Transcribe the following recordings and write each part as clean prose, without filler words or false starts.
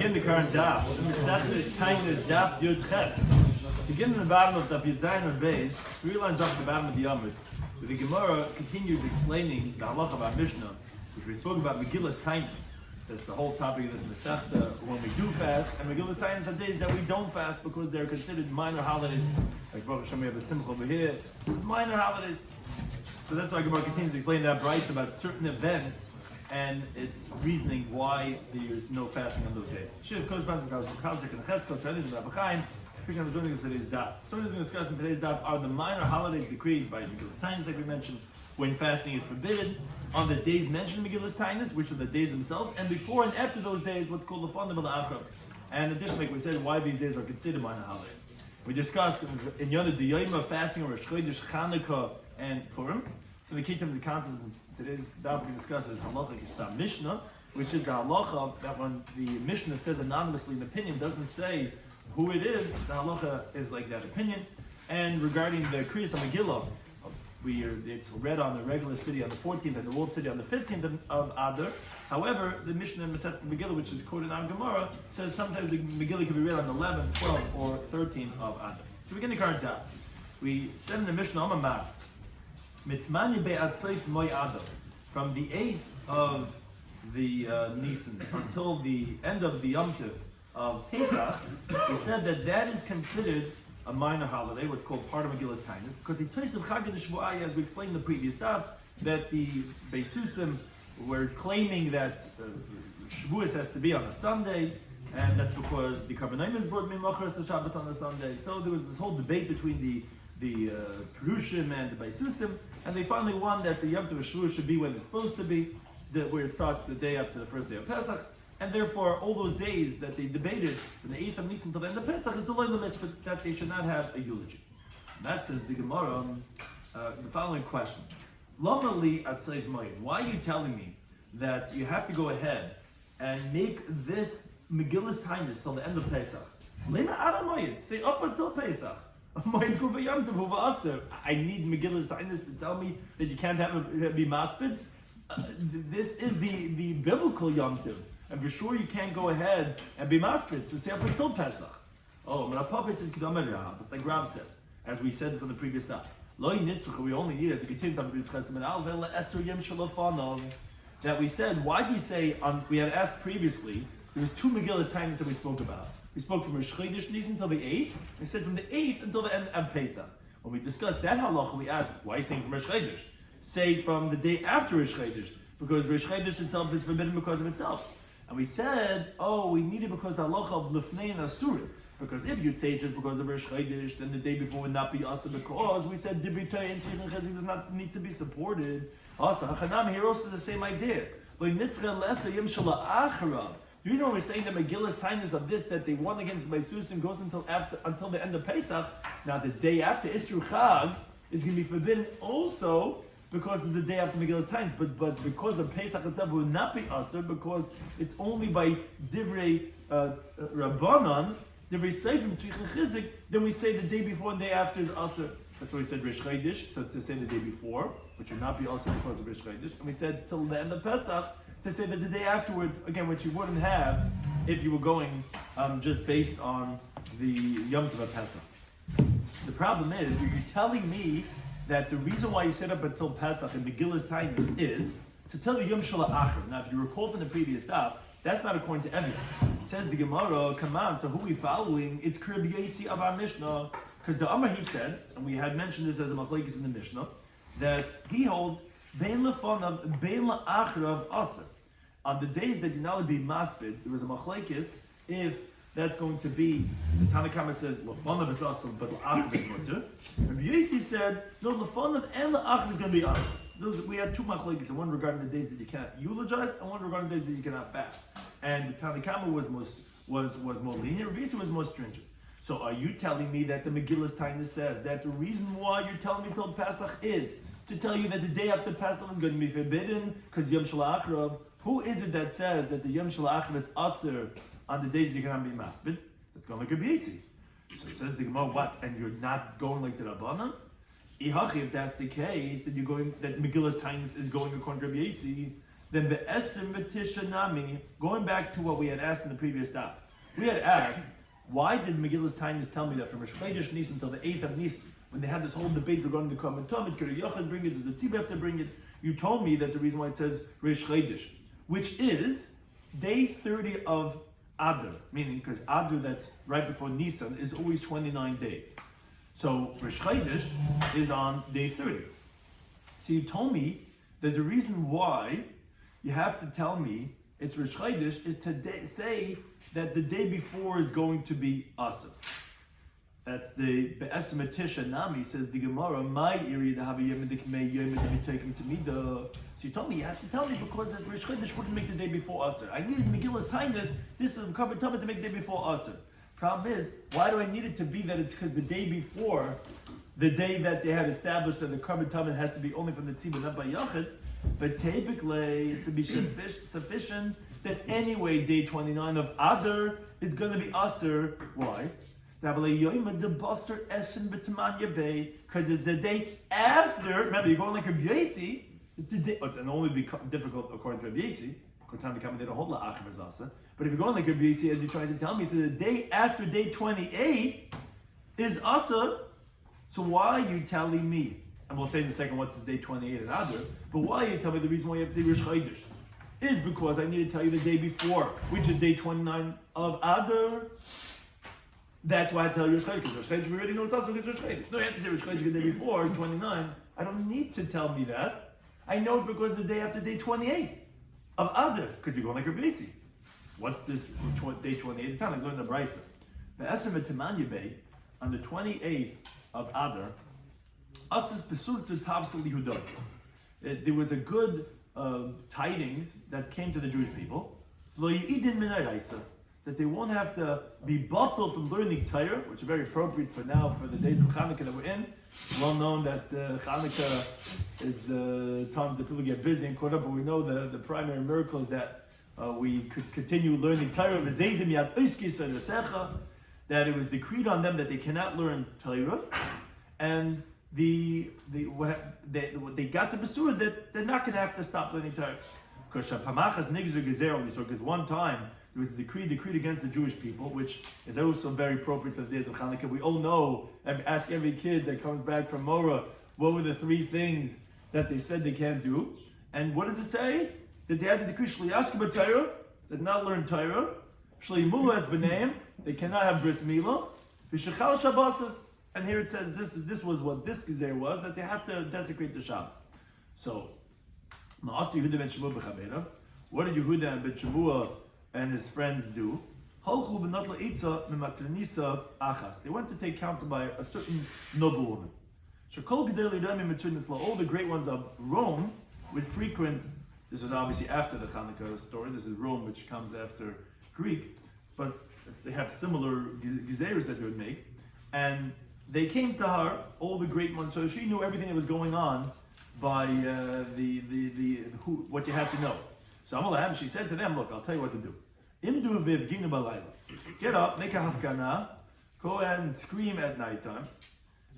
begin the current Daf. The Masechet is Taanis Daf Ches. Begin in the bottom of Daf Yud or Beis, 3 lines up at the bottom of the Yomit. The Gemara continues explaining the halacha about Mishnah, which we spoke about Megillas Taanis. That's the whole topic of this Masechta. When we do fast, and Megillas Taanis are days that we don't fast because they're considered minor holidays. Like Rabbi Shloimy, we have a simcha over here. It's minor holidays. So that's why Gemara continues explaining that Bryce about certain events and its reasoning why there's no fasting on those days. Today's Daf. Something we're discussing in today's Daf are the minor holidays decreed by Megillas Taanis, like we mentioned, when fasting is forbidden, on the days mentioned in Megillas Taanis, which are the days themselves, and before and after those days, what's called the fundamental Achav. And additionally, like we said, why these days are considered minor holidays. We discussed in Yomי fasting on Rosh Chodesh, Chanukah, and Purim. So the key terms and concepts in today's Daf we discuss is halacha kistam Mishnah, which is the halacha that when the Mishnah says anonymously an opinion, doesn't say who it is, the halacha is like that opinion. And regarding the Kriyas Megillah, it's read on the regular city on the 14th and the world city on the 15th of Adar. However, the Mishnah in Masechet Megillah, which is quoted on Gemara, says sometimes the Megillah can be read on the 11th, 12th, or 13th of Adar. So we begin the current Daf. We said in the Mishnah, Amamar, Mitzmani be'ad seif moy Adar, from the 8th of the Nisan until the end of the Yom Tov of Pesach, we said that is considered a minor holiday, what's called part of Megillas Taanis, because the Tois of Chag Shvu'ai, as we explained in the previous stuff, that the Beisusim were claiming that Shavuos has to be on a Sunday, and that's because the Karbanim is brought Mimachar to Shabbos on a Sunday. So there was this whole debate between the Perushim and the Beisusim, and they finally won that the Yom Tov Shavuos should be when it's supposed to be, where it starts the day after the first day of Pesach. And therefore, all those days that they debated from the 8th of Nisan until the end of Pesach is the limit, but that they should not have a eulogy. And that says the Gemara, the following question. Lama li atzeif moed. Why are you telling me that you have to go ahead and make this Megillas Taanis till the end of Pesach? Lema ara moed. Say up until Pesach. I need Megillas Taanis to tell me that you can't be maspid? This is the biblical Yom Tov. And for sure you can't go ahead and be maspid, so say up until Pesach. Oh, but our Papa says Kedamar Rav. It's like Rav said, as we said this on the previous stuff. Lo nitzach, we only need it to continue that we said, why do you say, we had asked previously, there was 2 Megillas Taanis that we spoke about. We spoke from Rosh Chodesh Nisan until the 8th, we said from the 8th until the end of Pesach. When we discussed that halacha, we asked, why are you saying from Rosh Chodesh? Say from the day after Rosh Chodesh, because Rosh Chodesh itself is forbidden because of itself. And we said, we need it because the halacha of Lefnei and Asurim. Because if you'd say just because of Rosh Chodesh, then the day before would not be Asa, because we said Divrei and Shich and Chazik does not need to be supported. Asa, Hachanam, here also the same idea. The reason why we're saying that Megillas Taanis of this, that they won against Beisusim, goes until the end of Pesach. Now the day after Isru Chag is going to be forbidden also, because of the day after Megillas Taanis, but because of Pesach itself it would not be Asur, because it's only by Divrei Rabbanan, Divrei Seifim, Tzich and Chizik, then we say the day before and the day after is Asur. That's why we said Rosh Chodesh, so to say the day before, which would not be Asur because of Rosh Chodesh, and we said till the end of Pesach, to say that the day afterwards, again, which you wouldn't have if you were going just based on the Yom Tov of Pesach. The problem is, you're telling me that the reason why you set up until Pesach in Megillas Taanis is to tell you Yom Shel Ha'achar. Now, if you recall from the previous stuff, that's not according to everyone. Says the Gemara, come on, so who are we following? It's Krib Yesi of our Mishnah. Because the Amar, he said, and we had mentioned this as a machlekes in the Mishnah, that he holds Bein Lefanav, Bein La'achar of Aser. On the days that you not be maspid, there was a machlekes if that's going to be, the Tanakama says, Lefanav is Aser, but La'achar is mutter. Rabbi Yossi said, no, Lefanav and La'achar is going to be Aser. We had 2 machlekes, one regarding the days that you cannot eulogize, and one regarding the days that you cannot fast. And the Tanakama was more lenient, Rabbi Yossi was more stringent. So are you telling me that the Megillas Taanis says that the reason why you're telling me till Pesach is to tell you that the day after Pesach is going to be forbidden because Yom Shel Ha'achar? Who is it that says that the Yom Shel Ha'achar is Aser on the days you cannot be maspid? That's going like Rabbi Yossi. So says the Gemara, what? And you're not going like the Rabbanan? If that's the case, that you're going, that Megillas Taanis is going according to Rabbi Yossi, then the Esim V'Tisha Nami, going back to what we had asked in the previous daf, we had asked, why did Megillah's Taanis tell me that from Rosh Chodesh Nisan until the 8th of Nisan, when they had this whole debate regarding the Korban Tamid, could a Yochid bring it, does the Tzibah have to bring it? You told me that the reason why it says Rosh Chodesh, which is day 30 of Adar, meaning because Adar that's right before Nisan is always 29 days. So Rosh Chodesh is on day 30. So you told me that the reason why you have to tell me it's Rosh Chodesh is to say that the day before is going to be Asa. That's the Be'esem Tisha Nami, says the Gemara, my area to have a Yom Dikmei Yom Taken to me. So you told me you have to tell me because that Rosh Chodesh wouldn't make the day before Asa. I needed Megillah's Taanis, this is the Korban Tamid to make the day before Asa. Problem is, why do I need it to be that it's because the day before, the day that they had established that the Korban Tamid has to be only from the Tzibah, not by Yachid, but typically it's to be sufficient that anyway day 29 of Adar is going to be Asr. Why? Because it's the day after. Remember, you're going like Rabbi Yosi. It's the day. It's only become difficult according to Rabbi Yosi. They don't hold la'achim as Asa. But if you're going like Rabbi Yosi, as you're trying to tell me, to the day after day 28 is Asa. So why are you telling me? And we'll say in a second what's the day 28 in Adar. But why you tell me the reason why you have to say Rosh Chodesh is because I need to tell you the day before, which is day 29 of Adar. That's why I tell you Rosh Chodesh, because Rosh Chodesh we already know it's also Rosh Chodesh. No, you have to say Rosh Chodesh the day before, 29. I don't need to tell me that. I know it because the day after day 28 of Adar, because you're going like Rabbi Yosi. What's this day 28? It's time I learned the Brisa. The Esem V'Timanya Bay, on the 28th of Adar, Asas Besur to Tavsel Yehudot. There was a good tidings that came to the Jewish people. Lo Yidin Minayraisa, that they won't have to be bottled from learning Torah, which is very appropriate for now, for the days of Chanukah that we're in. Well known that Chanukah is times that people get busy and caught up, but we know the primary miracle is that we could continue learning Torah. That it was decreed on them that they cannot learn Torah, and they got the besura that they're not going to have to stop learning Torah. Because one time there was a decree against the Jewish people, which is also very appropriate for the days of Hanukkah. We all know, ask every kid that comes back from Morah, what were the 3 things that they said they can't do? And what does it say? That they had the decree, Shliyaskeba Torah, that not learn Torah, Shliimulu as B'neim, they cannot have bris milah, V'shechal Shabbosas. And here it says this was what this gezer was, that they have to desecrate the Shabbos. So, Ma'asi Yehuda ben Shemua b'chavera. What did Yehuda ben Shemua and his friends do? Halchu b'notla itza mimatranisa achas. They went to take counsel by a certain noble woman. Shekol gedei l'irami mitzurnisla. All the great ones of Rome would frequent. This was obviously after the Chanukah story. This is Rome, which comes after Greek, but they have similar gezeres that they would make, and they came to her, all the great ones, so she knew everything that was going on by what you had to know. So Amalaham, she said to them, look, I'll tell you what to do. Imdu vivginu balayla. Get up, make a hafkana, go and scream at nighttime.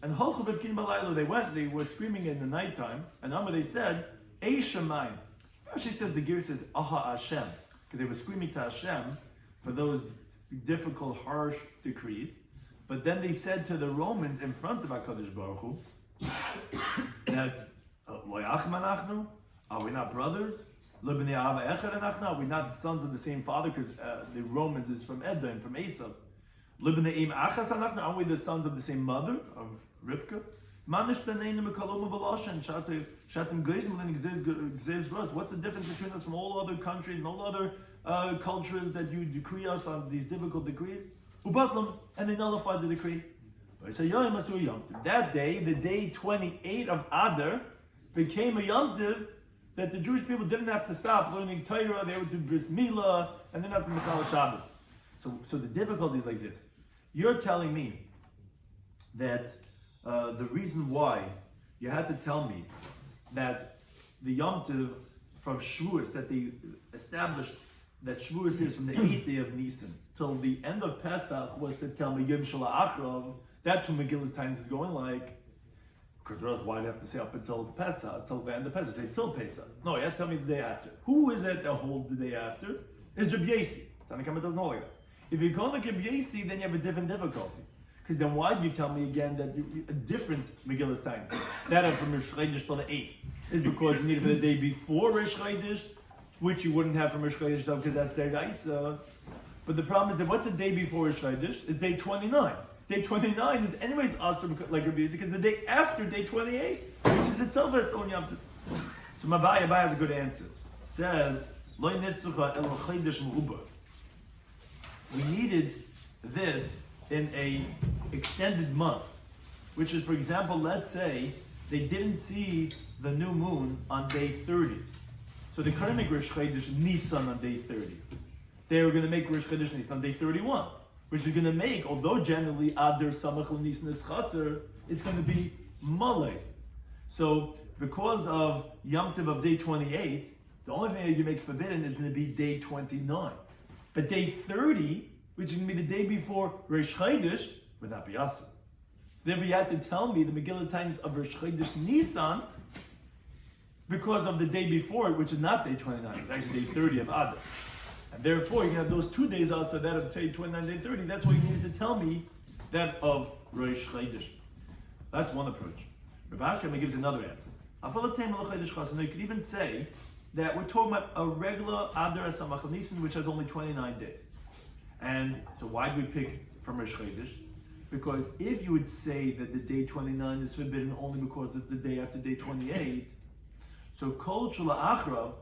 And holchu vivginu balayla, they were screaming in the nighttime, and they said, Ei Shemayim. She says, the gear says, Aha Hashem. Because they were screaming to Hashem for those difficult, harsh decrees. But then they said to the Romans in front of HaKadosh Baruch Hu that are we not brothers? Are we not sons of the same father? Because the Romans is from Edom, from Esav. Aren't we the sons of the same mother, of Rivka? What's the difference between us from all other countries and all other cultures that you decree us on these difficult decrees? And they nullified the decree. That day, the day 28 of Adar, became a Yom Tiv that the Jewish people didn't have to stop learning Torah, they would do Bris Milah, and then have to Mitzvah Shabbos. So the difficulty is like this. You're telling me that the reason why you had to tell me that the Yom Tiv from Shavuos, that they established that Shavuos is from the 8th day of Nisan till the end of Pesach was to tell me Yom Shala Achrav. That's when Megillah's Taanis is going like. Because else, why do you have to say up until Pesach, until the end of Pesach? Say till Pesach. No, you have to tell me the day after. Who is it that holds the day after? It's Rabbi Yossi. Tanakhama doesn't hold like that. If you call it Rabbi Yossi, then you have a different difficulty. Because then why do you tell me again that a different Megillah's time? That from Rosh Chodesh till the 8th is because you need it for the day before Rosh Chodesh, which you wouldn't have from Rosh Chodesh because that's Deraisa. But the problem is that what's the day before Rosh Chodesh is day 29. Day 29 is anyways awesome like Rabbi Yossi because the day after day 28, which is itself its own Yom Tov. So Abai has a good answer. Says, Lo netzucha el chodesh me'ubar. We needed this in a extended month, which is, for example, let's say they didn't see the new moon on day 30. So they couldn't make Rosh Chodesh Nisan on day 30. They were going to make Rosh Chodesh Nisan on day 31, which is going to make, although generally Adar Samach Nisan is Chaser, it's going to be Malay. So because of Yom Tov of day 28, the only thing that you make forbidden is going to be day 29. But day 30, which is going to be the day before Rosh Chodesh, would not be Asa. So therefore you had to tell me the Megillah's Taanis of Rosh Chodesh Nisan because of the day before it, which is not day 29, it's actually day 30 of Adar. And therefore you can have those 2 days Asa, that of day 29, day 30, that's why you needed to tell me that of Rosh Chodesh. That's one approach. Rabbi Shloimy gives another answer. You could even say that we're talking about a regular Adar Samach Nisan, which has only 29 days. And so why do we pick from Rosh Chodesh? Because if you would say that the day 29 is forbidden only because it's the day after day 28, so Kol Shula Achrav,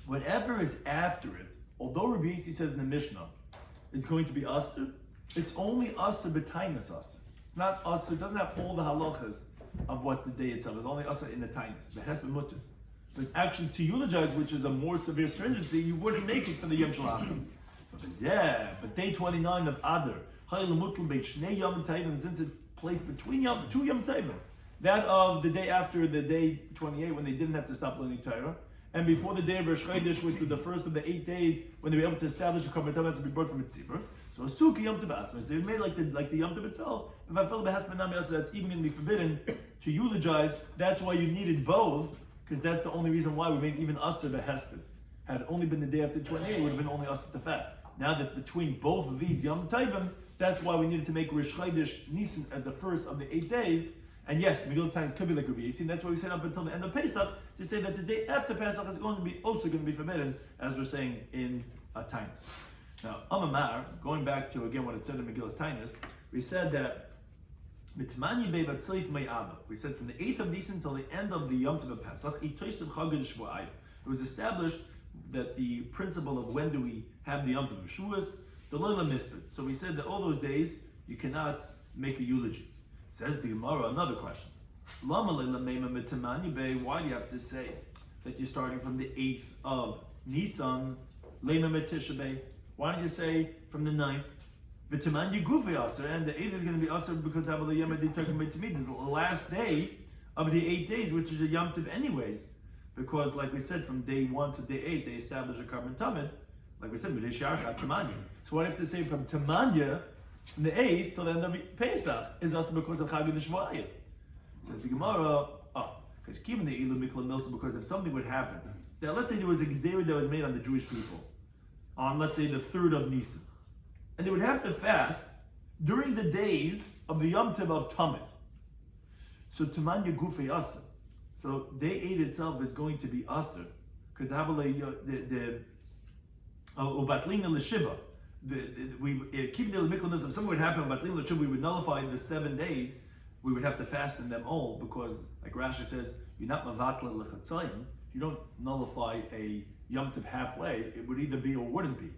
whatever is after it, although Rabbi Yossi says in the Mishnah, is going to be Asr, it's only Asr b'Taanis Asr. It's not Asr, it doesn't have all the halachas of what the day itself is, only Asr in the Taanis, the Hes b'Mutter. But actually to eulogize, which is a more severe stringency, you wouldn't make it for the Yom Shel Achrav. But day 29 of Adar, since it's placed between two Yom Tovim, that of the day after the day 28 when they didn't have to stop learning Torah, and before the day of Rosh Chodesh, which was the first of the 8 days when they were able to establish a Korban Tov has to be brought from a tzibur. So Suki Yom Tov Asmas, they made like the Yom Tov itself. If I feel that's even going to be forbidden to eulogize, that's why you needed both, because that's the only reason why we made even Asr Behesped. Had it only been the day after 28, it would have been only Asr to fast. Now that between both of these Yom Tovim, that's why we needed to make Rosh Chodesh Nisan as the first of the 8 days. And yes, Megillah's Taanis could be like Rabbi Yossi, and that's why we said up until the end of Pesach to say that the day after Pesach is also going to be forbidden, as we're saying in Taanis. Now, Amamar, going back to again what it said in Megillah's Taanis, we said that we said from the 8th of Nisan till the end of the Yom Tov of Pesach, it was established that the principle of when do we have the Yom Tov of Shavuos, the Leila Mispet. So we said that all those days you cannot make a eulogy. Says the Gemara, another question. Why do you have to say that you're starting from the 8th of Nisan, why don't you say from the 9th? And the 8th is going to be Asr because the last day of the 8 days, which is a Yom Tov anyways. Because like we said, from day 1 to day 8, they establish a Korban Tamid. Like we said, so what I have to say from Tamanya, from the 8th till the end of Pesach, is also because of Chag Shva'ayim. Says the Gemara, because keeping the Ilu Mikla Milsa, because if something would happen, now let's say there was a Gzeira that was made on the Jewish people, on let's say the 3rd of Nisan, and they would have to fast during the days of the Yom Tov of Tamid. So Tamanya Gufei Asr. So day 8 itself is going to be Asr, because the Ubatlina L'Shiva. Keeping the Miklanus, if something would happen, Batlina L'Shiva, we would nullify the 7 days, we would have to fast in them all, because, like Rashi says, you're not Mavatla L'Chatzayim, you don't nullify a Yom Tov halfway, it would either be or wouldn't be.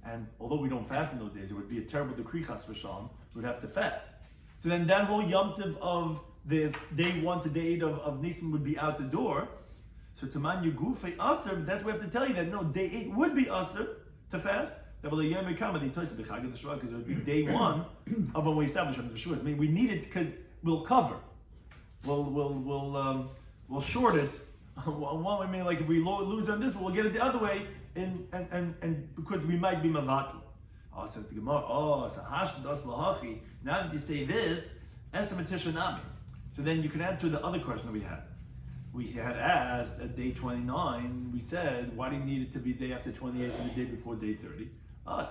And although we don't fast in those days, it would be a terrible decree, Chas v'Shalom, we would have to fast. So then that whole Yom Tov of the day 1 to day 8 of Nisan would be out the door. So Taman Yugufei Asr, that's why we have to tell you that no, day 8 would be Asr to fast. That will Yomei come and because it would be day 1 of when we establish Yom Tov. I mean, we need it because we'll cover. We'll short it. One way, maybe like if we lose on this, we'll get it the other way, and because we might be mavatl. Oh, says the Gemara. Oh, so hashd das lahachi. Now that you say this, esametishanami. So then you can answer the other question that we had. We had asked at day 29, we said, why do you need it to be day after 28 and the day before day 30?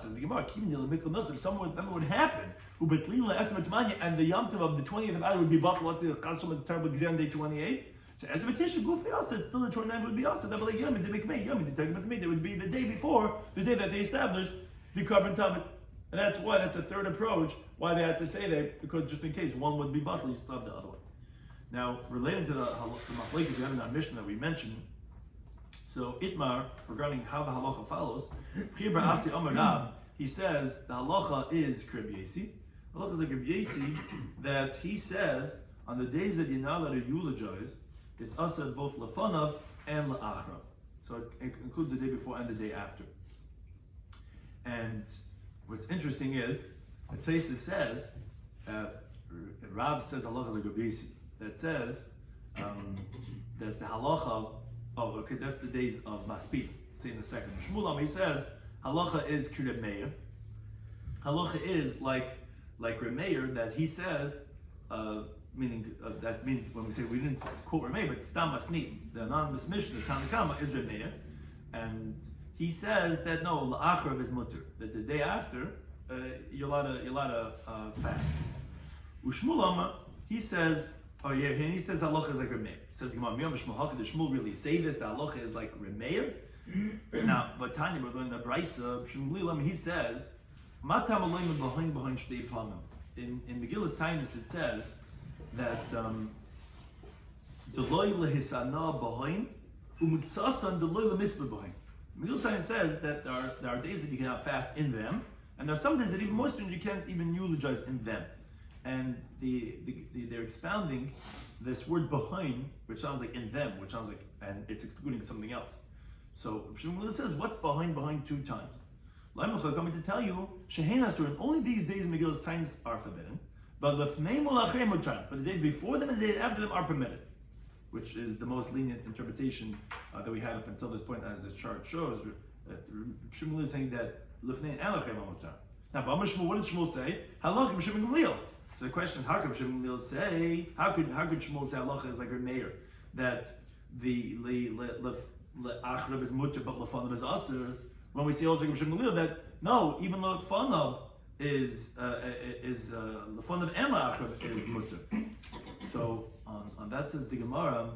Says the Gemara, if someone would happen, and the Yom Tov of the 20th of Adar would be bottled, let's say the Chasam is terrible exam on day 28. So as the petition goofy also, it's still the 29th would be also. That would be like Yomi, that would be the day before, the day that they established the carbon tablet. And that's why, that's a third approach, why they had to say that, because just in case one would be bottled, you still have the other one. Now, related to the machlekes we have in our Mishnah that we mentioned, so Itmar, regarding how the halacha follows, he says the halacha is Krib Yesi. Halacha is like Krib Yesi that he says on the days that you're not allowed to eulogize, it's asad both lefanav and la'achrav. So it includes the day before and the day after. And what's interesting is, the Taanis says, Rav says halacha is like Krib Yesi. That says that the halacha, that's the days of Maspid, say in the second. Shmuel, he says, halacha is Kireb Meir. Halacha is like Remeir, that he says, meaning, that means when we say we didn't quote Remeir, but Stam Masnit, the anonymous Mishnah, the Tanakama, is Remeir. And he says that no, La'achrav is mutter, that the day after, you're allowed to fast. Ushmuel, he says, and he says halacha is like Remeir. He says, did Shmuel really say this? The halacha is like Remeir? Now, but Tanya, we're going to Braisa, he says, in Megillah's Taanis it says that Megillah's Taanis says that there are days that you cannot fast in them, and there are some days that even more stringent you can't even eulogize in them. And they're expounding this word behind, which sounds like in them, which sounds like, and it's excluding something else. So Shmuel says, what's behind two times? I'm coming to tell you, Shehein only these days in Megillah's Taanis are forbidden, but the days before them and the days after them are permitted, which is the most lenient interpretation that we had up until this point, as this chart shows. Shmuel is saying that Lefnei and Lachem Mutar. Now, what did Shmuel say? Halachim Shmuel Gamliel. So the question is, how could Shmuel say? How could Shmuel say halacha is like Remeir, that the le'achrav is mutter but lefanav is aser? When we say also like Shmuel that no, even lefanav is lefanav and le'achrav is mutter. So on that says the Gemara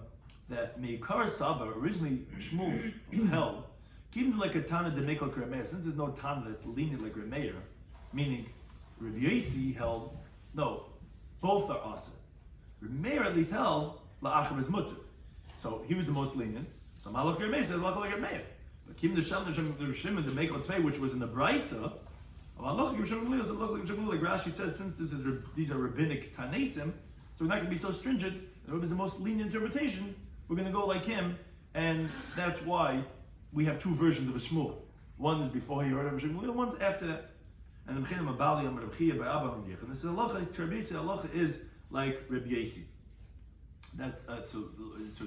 that Meikar Sava originally Shmuel held keeping like a Tana de Meikal Remeir, since there's no Tana that's lenient like Remeir, meaning Rabbi Yossi held, no, both are awesome. Remeir at least held, la'achrav is mutter. So he was the most lenient. So Malach Remeir says, la'achrav like Remeir. But Kim the Sham, the Shimon, the Meikal Tvei, which was in the Braisa, like Rashi says, since these are rabbinic Tanesim, so we're not going to be so stringent, and what is the most lenient interpretation, we're going to go like him, and that's why we have two versions of a Shmuel. One is before he heard of Shmuel, one's after that. And the Mechina Mabali Amar Rabbi Chia by Abba Rabbi and this is halacha is like Rabbi Yossi. That's so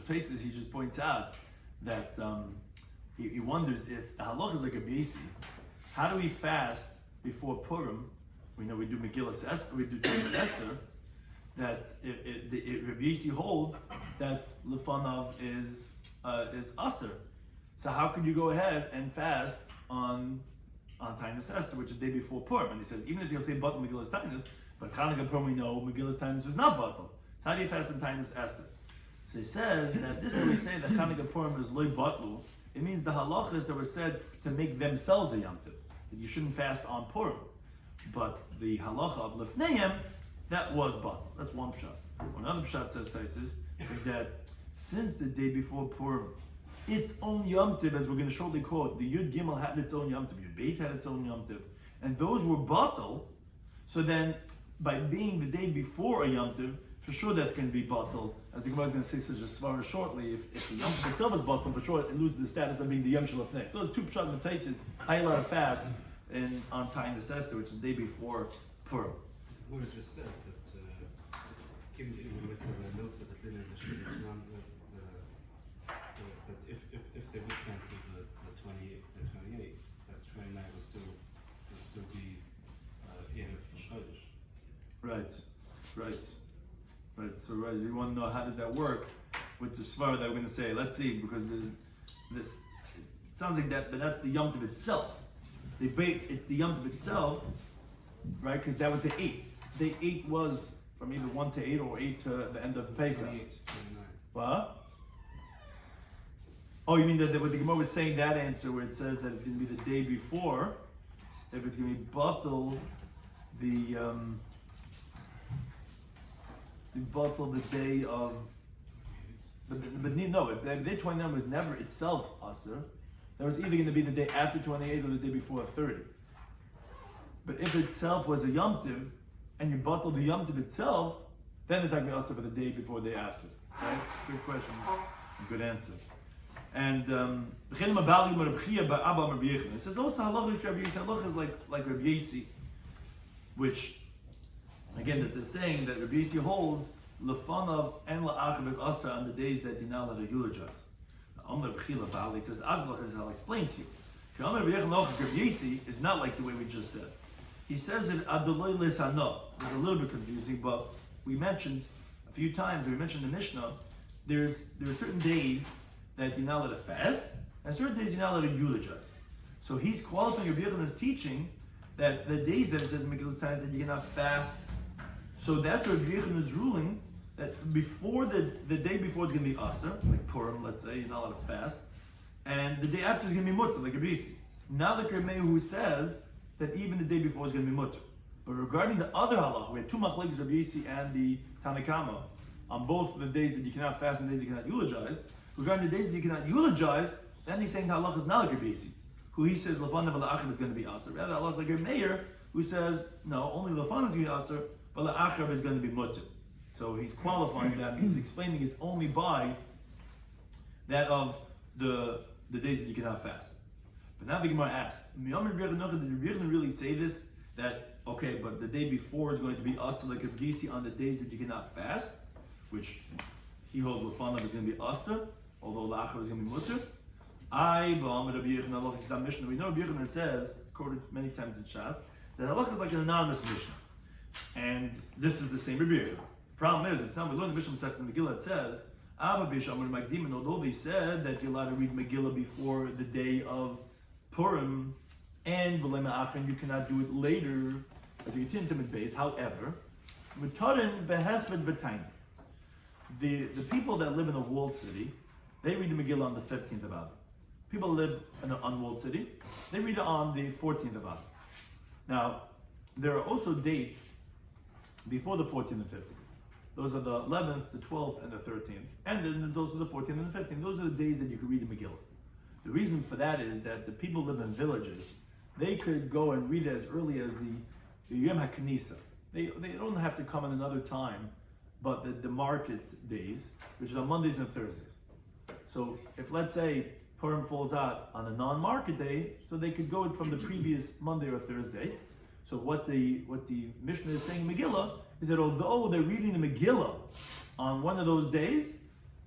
places he just points out that he wonders if the halacha is like Rabbi Yossi, how do we fast before Purim? We know we do Megillas Esther, we do Taanis Esther. That Rabbi Yossi holds that lefanav is aser. So how could you go ahead and fast on Taanis Esther, which is the day before Purim? And he says, even if you'll say batal Megillas Taanis, but Chanukah Purim we know Megillas Taanis was not batal. So how do you fast on Taanis Esther? So he says that this is when we say that Chanukah Purim is loy batlu, it means the halachas that were said to make themselves a Yom Tov, that you shouldn't fast on Purim. But the halacha of Lefneim, that was batal. That's one pshat. Another pshat says Taisis is that since the day before Purim, its own Yom Tov, as we're going to shortly quote, the Yud Gimel had its own Yom Tov, Yud Beis had its own Yom Tov, and those were batal. So then, by being the day before a Yom Tov, for sure that's going to be batal. As the Gemara is going to say such a svara shortly, if the Yom Tov itself is batal, for sure it loses the status of being the Yom Shalafnei. So the two pshat and Taisis, how you allowed to fast on Taanis Esther, which is the day before Purim. What I just said that given with the Milsa that Lina that if they would cancel the 28, that 29 would still be Erev Chodesh. Right. right? So you want to know how does that work with the svar that we're going to say. Let's see, because this it sounds like that, but that's the Yom Tov itself. It's the Yom Tov itself, right? Because that was the 8th. Day 8 was from either 1 to 8 or 8 to the end of the Pesach. 28, 29. What? Oh, you mean that what the Gemara was saying, that answer where it says that it's going to be the day before, if it's going to be batal the day of, but no, the day 29 was never itself Asr. That was either going to be the day after 28 or the day before 30. But if itself was a Yom Tov, and you batal the Yom Tov itself, then it's not going to be Asr for the day before, day after. Right? Good question, good answer. And it says also halacha Rabbi Yisi. Halacha is like Rabbi Yisi, which again that they're saying that Rabbi Yisi holds lefanav and la'achav is asa on the days that you're not allowed to eulogize. He says Azbach, as I'll explain to you. Rabbi Yisi is not like the way we just said. He says it adoloi lesano. It's a little bit confusing, but we mentioned a few times. We mentioned the Mishnah. There are certain days that you're not allowed to fast, and certain days you're not allowed to eulogize. So he's qualifying Rabbi Yochanan's teaching that the days that it says in Megillah times that you cannot fast. So that's what Rabbi Yochanan's ruling, that before the day before it's going to be Asr, like Purim, let's say, you're not allowed to fast, and the day after is going to be Mutter, like Rabbi Yisi. Now the Kermei who says that even the day before is going to be Mutter. But regarding the other halach, we had two machlekes, Rabbi Yisi and the Tanakama, on both the days that you cannot fast and the days you cannot eulogize. Regarding the days that you cannot eulogize, then he's saying the halach is not like Rabbi Yisi, who he says lefanav la'achav is going to be Asr. Rather, halach is like Rabbi Meir, who says no, only lefanav is going to be Asr, but la'achav is going to be Mutter. So he's qualifying that. He's explaining it's only by that of the days that you cannot fast. But now the Gemara asks, did Rabbi Yochanan really say this? That okay, but the day before is going to be Asr like Rabbi Yisi on the days that you cannot fast, which he holds lefanav is going to be Asr, although la'achav is going to be Mutter. We know Rabbi Yochanan says, it's quoted many times in Shas, that halach is like an anonymous Mishnah, and this is the same Rabbi Yochanan. Problem is, it's not we learn the Mishnah Masechet in Megillah. It says, and although they said that you're allowed to read Megillah before the day of Purim, and you cannot do it later as a intimate base. However, the people that live in a walled city, they read the Megillah on the 15th of Adar. People who live in an unwalled city, they read it on the 14th of Adar. Now, there are also dates before the 14th and 15th. Those are the 11th, the 12th, and the 13th. And then there's also the 14th and the 15th. Those are the days that you can read the Megillah. The reason for that is that the people who live in villages, they could go and read it as early as the Yom HaKnisa. They don't have to come at another time, but the market days, which is on Mondays and Thursdays. So if, let's say, Purim falls out on a non-market day, so they could go from the previous Monday or Thursday. So what the Mishnah is saying in Megillah is that although they're reading the Megillah on one of those days,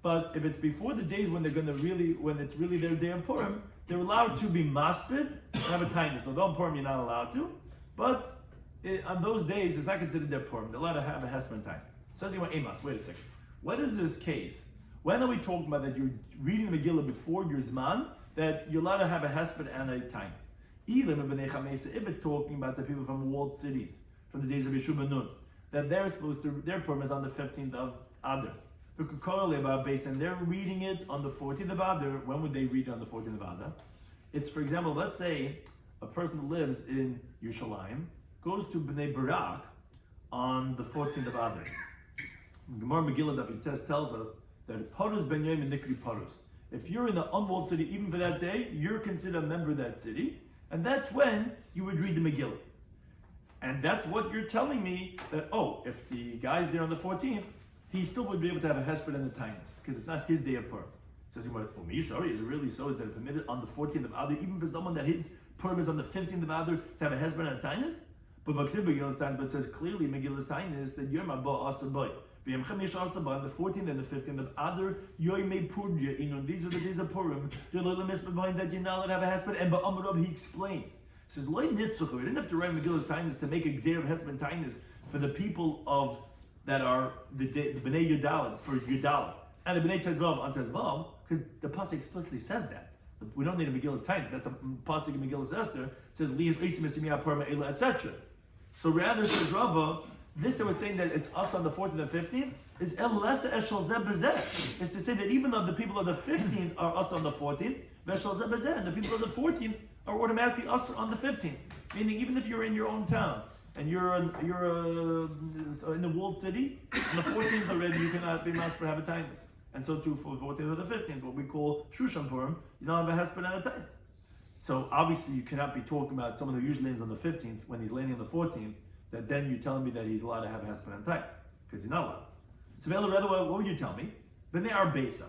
but if it's before the days when when it's really their day of Purim, they're allowed to be maspid and have a taanis. Although on Purim you're not allowed to, but on those days it's not considered their Purim. They're allowed to have a hesper and taanis. Says you Amos, wait a second. What is this case? When are we talking about that you're reading the Megillah before your Zman, that you're allowed to have a hesped and a taanis? Even if it's talking about the people from walled cities, from the days of Yeshua Nun, that they're supposed to, their Purim is on the 15th of Adar. And they're reading it on the 14th of Adar. When would they read it on the 14th of Adar? It's, for example, let's say a person who lives in Yerushalayim goes to Bnei Barak on the 14th of Adar. Gemara Megillah Daf Yomi tells us that Parus ben Yom Nikri Parus. If you're in the unwalled city, even for that day, you're considered a member of that city, and that's when you would read the Megillah. And that's what you're telling me, that, if the guy's there on the 14th, he still would be able to have a hesped and a taanis, because it's not his day of Purim. Says he, is it really so? Is that permitted on the 14th of Adar, even for someone that his Purim is on the 15th of Adar, to have a hesped and a taanis? But it says clearly Megillah's taanis that Yom Haba Asa Boy. The 14th and the 15th of Adar, Yomei Purja, these are the days of Purim. That you're not allowed to have a hesped, and Ba'amarav he explains. He says, Loi Nitzuch, we didn't have to write Megillah's taanis to make a Gzeir of hesped and taanis for the people of that are the B'nai Yudalit for Yudalit, and the B'nai Tezvav on Tezvav, because the pasuk explicitly says that. We don't need a Megillah Taanis. That's a pasuk in Megillah Esther. It says Lias Eisim Esimiyah Parma Ela, etc. So rather, says Rava, this that was saying that it's us on the 14th and 15th is El Lesa Eshal Zeh Bezeh. Is to say that even though the people of the 15th are us on the 14th, Veshal Zeh Bezeh, and the people of the 14th are automatically us on the 15th. Meaning, even if you're in your own town and you're in the walled city, on the 14th already you cannot be master have a Taanis. And so too for the 14th or the 15th, what we call Shushan Purim, you don't have a hesped and a Taanis. So obviously you cannot be talking about someone who usually lands on the 15th when he's landing on the 14th, that then you're telling me that he's allowed to have a hesped and Taanis, because he's not allowed. So what would you tell me? Then they are Besa.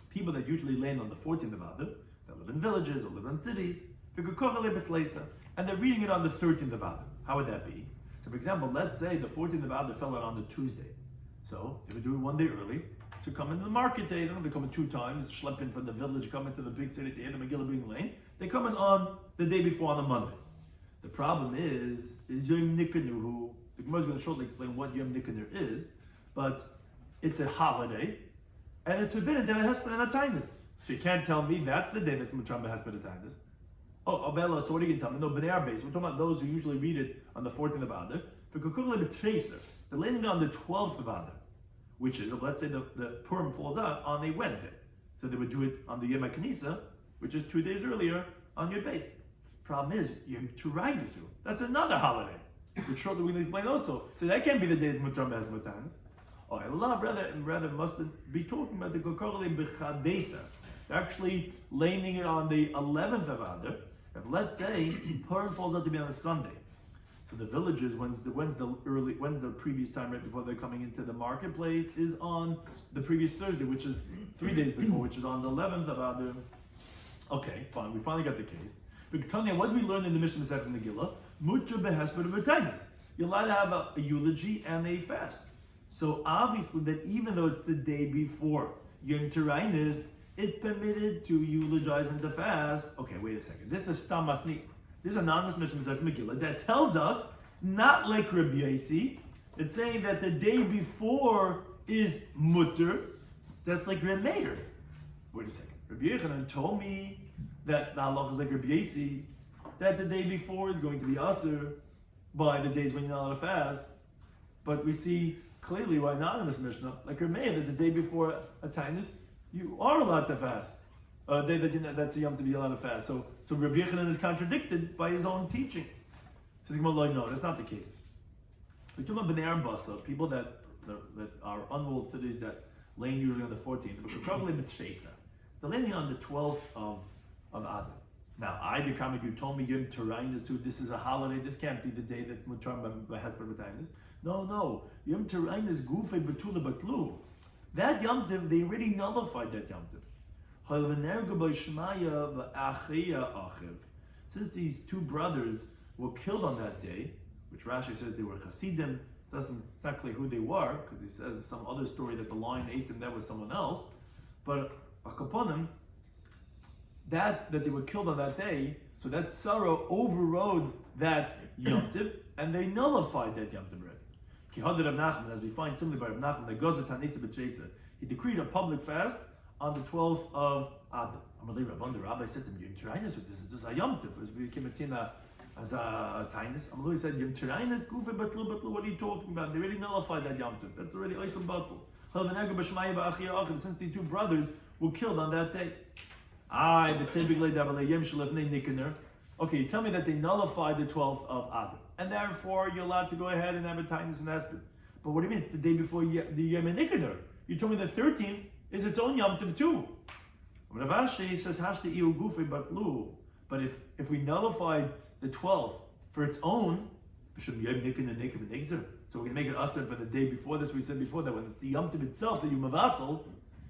People that usually land on the 14th of Adar, that live in villages or live in cities, and they're reading it on the 13th of Adar. How would that be? So for example, let's say the 14th of Adar fell out on the Tuesday. So if we do it one day early, to come into the market day, they don't come in 2 times, schlep in from the village, come into the big city to end the Megillah being lane. They come in on the day before on a Monday. The problem is Yom Nikanor, who the Gemara is going to shortly explain what Yom Nikanor is, but it's a holiday, and it's forbidden to have a hesped and a Taanis. So you can't tell me that's the day that's Mutar Hesped and Taanis. Oh, Abela, so what are you going to tell me? No, B'nai Arbeit. We're talking about those who usually read it on the 14th of Adar. They're landing on the 12th of Adar, which is, let's say the Purim falls out on a Wednesday. So they would do it on the Yom HaKnisa, which is 2 days earlier, on your base. Problem is, Yom Turainisu. That's another holiday, which shortly we're going to explain also. So that can't be the day that's Mutar Hesped and Taanis. Oh, Allah rather must be talking about the Kokorle B'chadesa. They're actually landing it on the 11th of Adar. If let's say Purim falls out to be on a Sunday, so the villages, when's the previous time right before they're coming into the marketplace is on the previous Thursday, which is 3 days before, which is on the 11th of Adar. Okay, fine. We finally got the case. Victoria, what did we learn in the Mishnah Masechet Megillah? Mutar behesped v'taanis. You're allowed to have a eulogy and a fast. So obviously that even though it's the day before Yom Turainius, it's permitted to eulogize and to fast. Okay, wait a second. This is Stam Masni. This is an anonymous Mishnah Masechet Megillah that tells us, not like Rabbi Yossi, it's saying that the day before is mutter. That's like Rabbi Meir. Wait a second. Rabbi Yochanan told me that the halach is like Rabbi Yossi, that the day before is going to be asur by the days when you're not allowed to fast. But we see clearly why not in this Mishnah, like Rabbi Meir, that the day before a Taanis, you are allowed to fast. A day that's a yom to be allowed to fast. So Rabbi Yochanan is contradicted by his own teaching. Says Gemara, no, that's not the case. We're talking about B'nai Arbasa, people that are unwalled cities that land usually on the 14th, but probably they're landing on the 12th of Adar. Now, the comment you told me Yom Turainius, this is a holiday. This can't be the day that Mutar Hesped and Taanis. No. Yom Turainius Gufei Betula Batlu. That Yom Tiv, they already nullified that Yom Tiv. Since these 2 brothers were killed on that day, which Rashi says they were Hasidim, it's not clear who they were, because he says some other story that the lion ate them, that was someone else. But Akaponim, that they were killed on that day, so that sorrow overrode that Yom Tiv, and they nullified that Yom Tiv. Kihad Rav Nachman, as we find similarly by Rav Nachman, the Goza Tanisa B'Treisa, he decreed a public fast on the 12th of Adar. Amalei Rabban, the rabbi said to him, Yom Turainius, this is just a Yom Tiv, as we became a Tina as a Taanis. Amalei said, Yom Turainius, Gufe Batlu, what are you talking about? They already nullified that Yom Tiv. That's already Oisam Batlu. Since the 2 brothers were killed on that day. Okay, you tell me that they nullified the 12th of Adar, and therefore you're allowed to go ahead and have a Taanis and Hesped. But what do you mean? It's the day before the Yom Nikanor. You told me the 13th is its own Yom Tov too. Rav Ashi says Hashti Iu Gufi Batlu. But if we nullified the 12th for its own, so we're going to make it asr for the day before this. We said before that when it's the Yom Tov itself that you mavatal,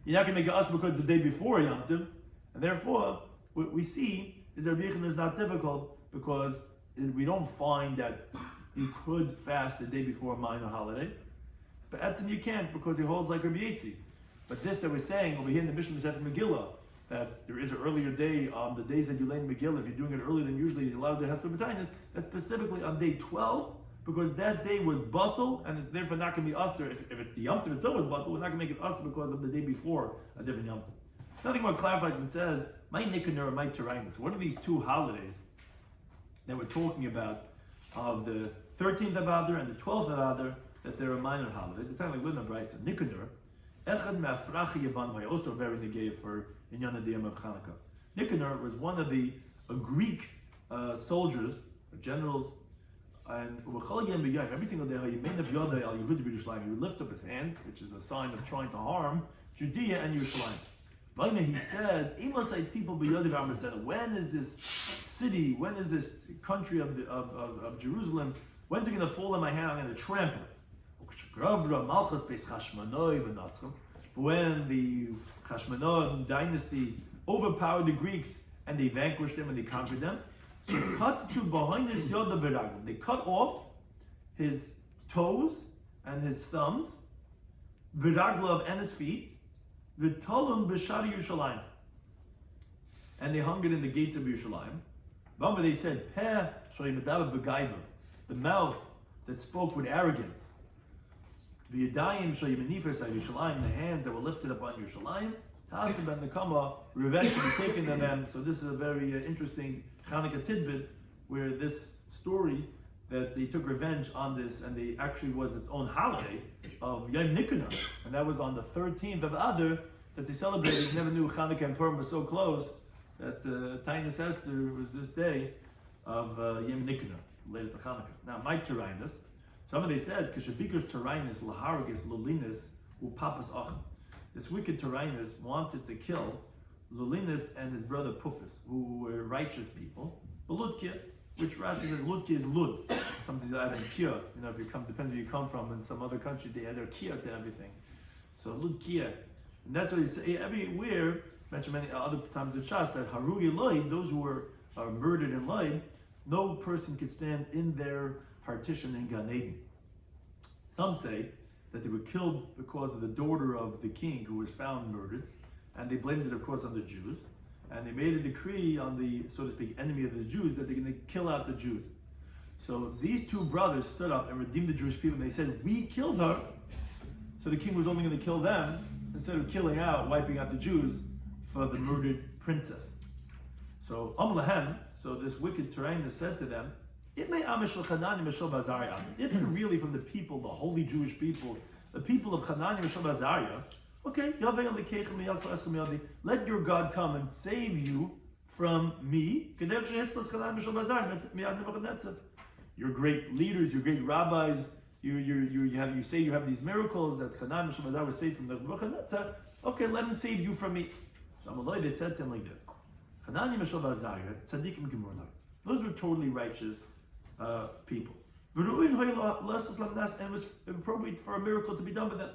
you're not going to make it asr because it's the day before Yom Tov. And therefore, what we see is that Rabbi Yochanan is not difficult because we don't find that you could fast the day before a minor holiday. But Etzim you can't because he holds like Rabbi Yossi. But this that we're saying over here in the Mishnah Masechet Megillah, that there is an earlier day on the days that you lay in Megillah, if you're doing it earlier than usually, you're allowed to have Hesped B'Taanis, that's specifically on day 12, because that day was batal, and it's therefore not going to be usher. If the Yom Tov itself was batal, we're not going to make it usher because of the day before a different Yom Tov. Something more clarifies and says, my Nikanor and my Taanis. What are these two holidays that we're talking about of the 13th of Adar and the 12th of Adar, that they're a minor holiday? It's kind of like Lidna Bryce and Nikanor. Echad Me'afrachi Yavan, also very negative for Inyan Adiyam of Chanukah. Nikanor was one of the Greek soldiers, generals, and every single day he would lift up his hand, which is a sign of trying to harm Judea and Yerushalayim. He said, when is this city, when is this country of Jerusalem, when's it going to fall in my hand? I'm going to trample it. When the Chashmonid dynasty overpowered the Greeks and they vanquished them and they conquered them, so cuts to behind his yoda v'raglim. They cut off his toes and his thumbs, v'raglav and his feet, v'talum b'shari Yerushalayim, and they hung it in the gates of Yerushalayim. Remember, they said, "Peh shoyimadav b'gaiva," the mouth that spoke with arrogance. V'yadayim shoyimanifers Yerushalayim, the hands that were lifted up on Yerushalayim. Tasib and Nekama, revenge to be taken on them. So this is a very interesting Chanukah tidbit, where this story that they took revenge on this, and they actually was its own holiday of Yom Nikanor, and that was on the 13th of Adar that they celebrated. You never knew Chanukah and Purim were so close that Taanis Esther was this day of Yom Nikanor, related to Chanukah. Now, my Taanis, somebody said, "Kashabikush Taanis lahargis lulinis upapas achim." This wicked Taanis wanted to kill Lulinus and his brother Puppis, who were righteous people. Beludkia, which Rashi says Ludkia is Lud. Something's adding kia. If you come, depends where you come from. In some other country, they add their kia to everything. So Ludkia, and that's what he say everywhere. Mentioned many other times in Shas that Harugi Loid, those who are murdered in Loid, no person could stand in their partition in Gan Eden. Some say that they were killed because of the daughter of the king who was found murdered, and they blamed it, of course, on the Jews. And they made a decree on the, so to speak, enemy of the Jews that they're going to kill out the Jews. So these two brothers stood up and redeemed the Jewish people, and they said, "We killed her." So the king was only going to kill them instead of killing out, wiping out the Jews for the murdered princess. So so this wicked Taanis said to them, if you're really from the people, the holy Jewish people, the people of Hanani Mishal Azariah, okay, let your God come and save you from me. You're great leaders, you're great rabbis, you say you have these miracles that Hanani Mishal Azariah was saved from the Nebuchadnezzar. Okay, let him save you from me. So they said to him like this: Hanani Mishal Azariah, tzaddikim gemurlah. Those were totally righteous people. And it was appropriate for a miracle to be done with them.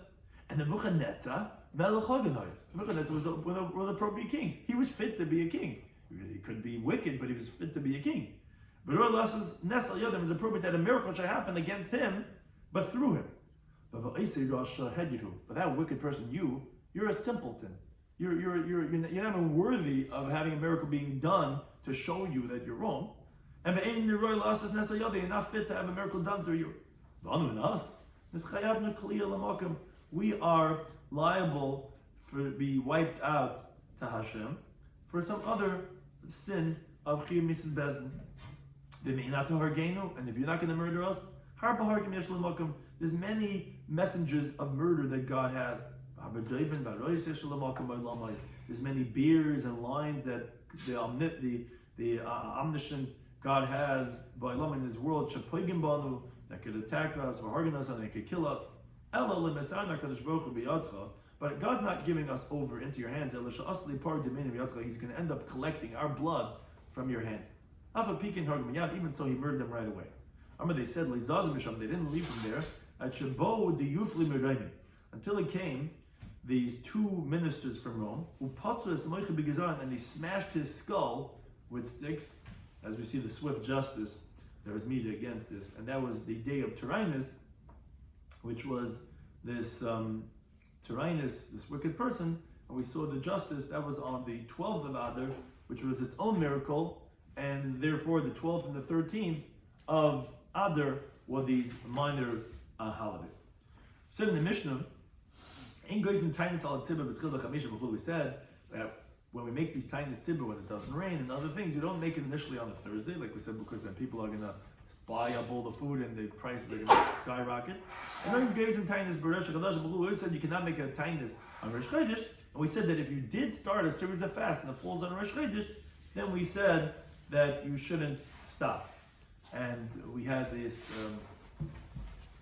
And the Nebuchadnezzar was an appropriate king. He was fit to be a king. He could be wicked, but he was fit to be a king. It was appropriate that a miracle should happen against him, but through him. But that wicked person, you're a simpleton. You're not even worthy of having a miracle being done to show you that you're wrong. And you're not fit to have a miracle done through you. We are liable to be wiped out to Hashem for some other sin of Chiyuv Mitzvah Bezdin. And if you're not going to murder us, there's many messengers of murder that God has. There's many beers and lines that the omniscient God has in His world that could attack us or harden us and they could kill us. But God's not giving us over into your hands. He's going to end up collecting our blood from your hands. Even so, He murdered them right away. They said they didn't leave him there until it came these two ministers from Rome and they smashed his skull with sticks. As we see the swift justice, there was media against this, and that was the day of Taanis, which was this Taanis, this wicked person, and we saw the justice. That was on the 12th of Adar, which was its own miracle, and therefore the 12th and the 13th of Adar were these minor holidays. So in the Mishnah, in goes in Taanis al tzibur b'tchil b'chamisha b'chul, we said that when we make these Taanis tzibur when it doesn't rain and other things, you don't make it initially on a Thursday, like we said, because then people are going to buy up all the food and the prices are going to skyrocket. And then goes in Taanis b'resh chadash b'chul, we said you cannot make a Taanis on Rosh Chodesh, and we said that if you did start a series of fasts and it falls on Rosh Chodesh, then we said that you shouldn't stop. And we had this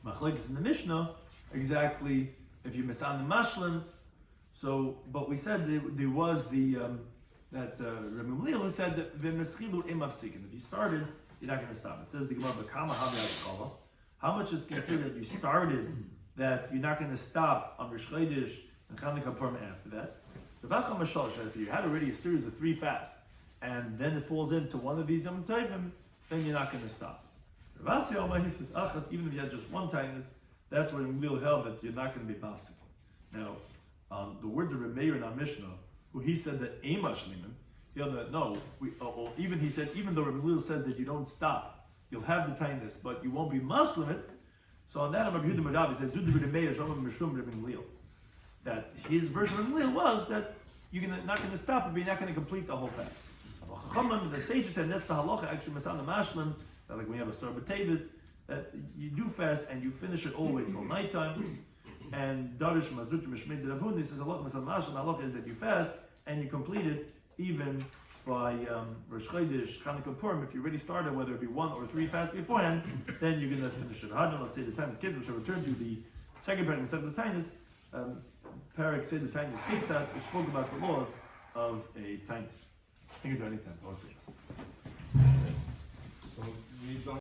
machlekes in the Mishnah, exactly if you miss on the mashlim. So, but we said there was the that Rabbi Shloimy said that v'meschilu imafsikin. If you started, you're not going to stop. It says the Gemara b'kama havi. How much is considered that you started that you're not going to stop on Rosh Chodesh and Chanukah Purim after that? So v'acham mashal, if you had already a series of 3 fasts and then it falls into one of these Yom Tovim, then you're not going to stop. Rav Asi Omar, he says, achas, even if you had just one Taanis, that's where Rabbi held that you're not going to be mafsik. Now, the words of Rabbi Meir in our Mishnah, who he said that Ema Shliman, he held that no, or even he said, even though Rabbi said that you don't stop, you'll have the Taanis, but you won't be mashlim it. So on that, Rabbi Yehuda Madav says, Zudu Rabbi Meir Shalom Mishum Rabbi Gamliel, that his version of Rabbi was that you're not going to stop it, but you're not going to complete the whole fast. The sages said that's the halacha. Actually, Masan the Mashlim, that like when you have a Sar B'Tevis, that you do fast and you finish it all the way till nighttime. And Darish Mazut Mishmei Deravun, he says halacha Masan Mashlim. Halacha is that you fast and you complete it even by Rosh Chodesh, Chanukah Purim. If you already started, whether it be 1 or 3 fasts beforehand, then you're going to finish it. Let's say the time is kids. We shall return to the second part of the Taanis. Parak said the Taanis Kitzat, which spoke about the laws of a Taanis. I think it's anytime. So we don't